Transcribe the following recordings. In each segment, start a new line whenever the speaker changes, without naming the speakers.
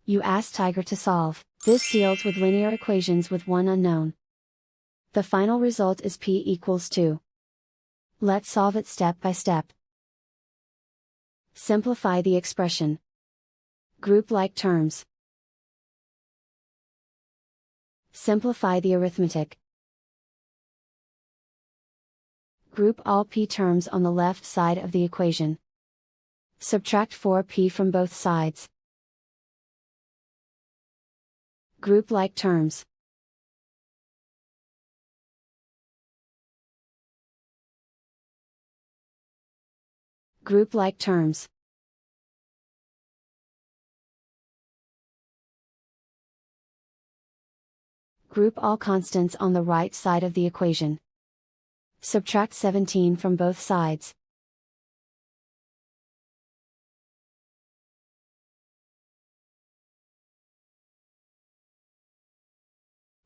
You ask Tiger to solve. This deals with linear equations with one unknown. The final result is p equals 2. Let's solve it step by step. Simplify the expression. Group like terms. Simplify the arithmetic. Group all p terms on the left side of the equation. Subtract 4p from both sides. Group like terms. Group like terms. Group all constants on the right side of the equation. Subtract 17 from both sides.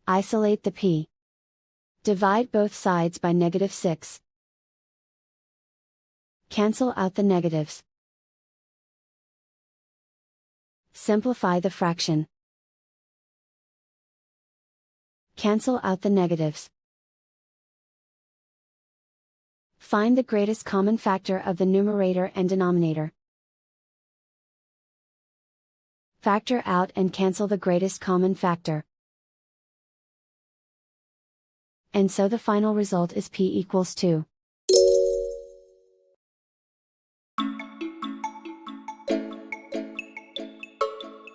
Isolate the p. Divide both sides by -6. Cancel out the negatives. Simplify the fraction. Cancel out the negatives. Find the greatest common factor of the numerator and denominator. Factor out and cancel the greatest common factor. And so the final result is p equals 2.